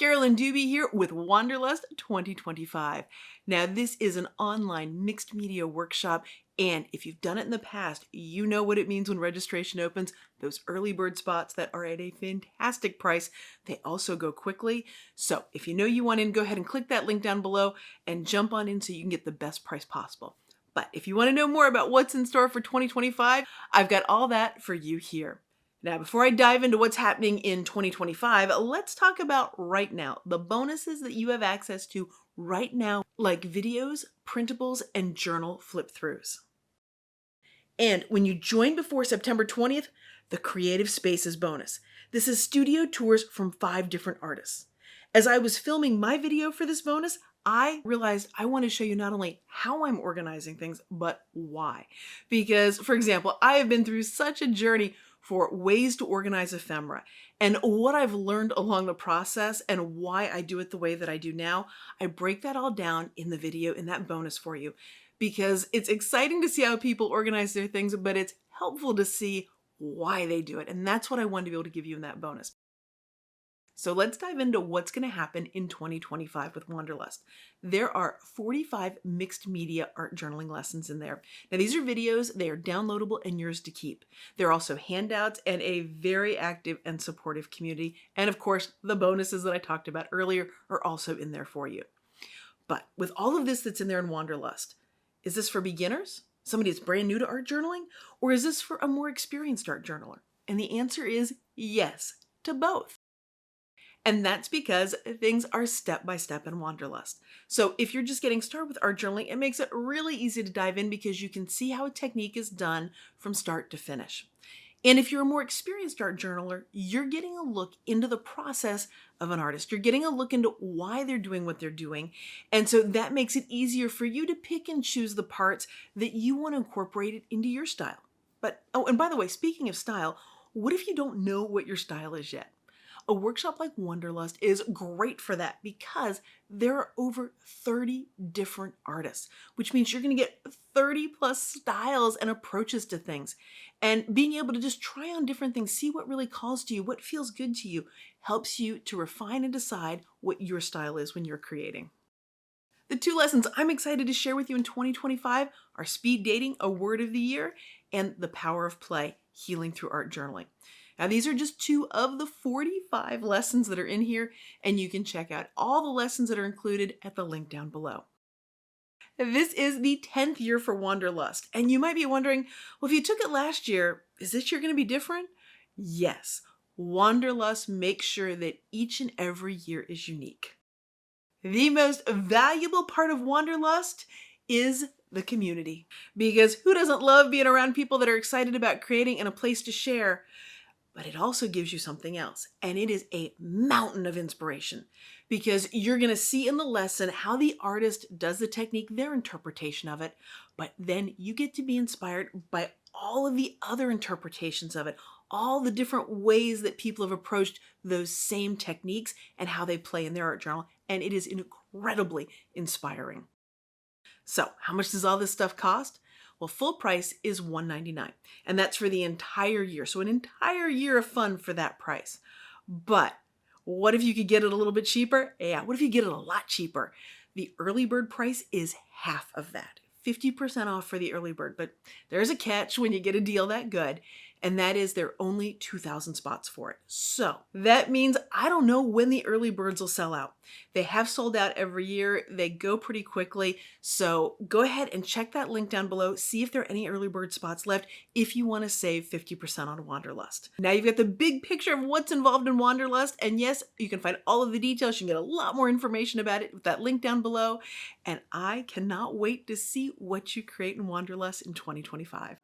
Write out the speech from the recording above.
Carolyn Doobie here with Wanderlust 2025. Now this is an online mixed media workshop, and if you've done it in the past, you know what it means when registration opens. Those early bird spots that are at a fantastic price, they also go quickly. So if you know you want in, go ahead and click that link down below and jump on in so you can get the best price possible. But if you want to know more about what's in store for 2025, I've got all that for you here. Now, before I dive into what's happening in 2025, let's talk about right now, the bonuses that you have access to right now, like videos, printables, and journal flip-throughs. And when you join before September 20th, the Creative Spaces bonus. This is studio tours from 5 different artists. As I was filming my video for this bonus, I realized I want to show you not only how I'm organizing things, but why. Because, for example, I have been through such a journey for ways to organize ephemera. And what I've learned along the process and why I do it the way that I do now, I break that all down in the video in that bonus for you. Because it's exciting to see how people organize their things, but it's helpful to see why they do it. And that's what I wanted to be able to give you in that bonus. So let's dive into what's going to happen in 2025 with Wanderlust. There are 45 mixed media art journaling lessons in there. Now these are videos, they are downloadable and yours to keep. There are also handouts and a very active and supportive community. And of course, the bonuses that I talked about earlier are also in there for you. But with all of this that's in there in Wanderlust, is this for beginners? Somebody that's brand new to art journaling? Or is this for a more experienced art journaler? And the answer is yes, to both. And that's because things are step-by-step in Wanderlust. So if you're just getting started with art journaling, it makes it really easy to dive in because you can see how a technique is done from start to finish. And if you're a more experienced art journaler, you're getting a look into the process of an artist. You're getting a look into why they're doing what they're doing. And so that makes it easier for you to pick and choose the parts that you want to incorporate into your style. But, oh, and by the way, speaking of style, what if you don't know what your style is yet? A workshop like Wanderlust is great for that because there are over 30 different artists, which means you're going to get 30 plus styles and approaches to things. And being able to just try on different things, see what really calls to you, what feels good to you, helps you to refine and decide what your style is when you're creating. The 2 lessons I'm excited to share with you in 2025 are Speed Dating, a Word of the Year, and The Power of Play, Healing Through Art Journaling. Now, these are just 2 of the 45 lessons that are in here, and you can check out all the lessons that are included at the link down below. This is the 10th year for Wanderlust, and you might be wondering, well, if you took it last year, is this year going to be different? Yes, Wanderlust makes sure that each and every year is unique. The most valuable part of Wanderlust is the community, because who doesn't love being around people that are excited about creating and a place to share? But it also gives you something else, and it is a mountain of inspiration because you're going to see in the lesson how the artist does the technique, their interpretation of it, but then you get to be inspired by all of the other interpretations of it, all the different ways that people have approached those same techniques and how they play in their art journal, and it is incredibly inspiring. So, how much does all this stuff cost? Well, full price is $199, and that's for the entire year. So an entire year of fun for that price. But what if you could get it a little bit cheaper? Yeah, what if you get it a lot cheaper? The early bird price is half of that, 50% off for the early bird. But there's a catch when you get a deal that good, and that is there are only 2,000 spots for it. So that means I don't know when the early birds will sell out. They have sold out every year. They go pretty quickly. So go ahead and check that link down below. See if there are any early bird spots left if you want to save 50% on Wanderlust. Now you've got the big picture of what's involved in Wanderlust. And yes, you can find all of the details. You can get a lot more information about it with that link down below. And I cannot wait to see what you create in Wanderlust in 2025.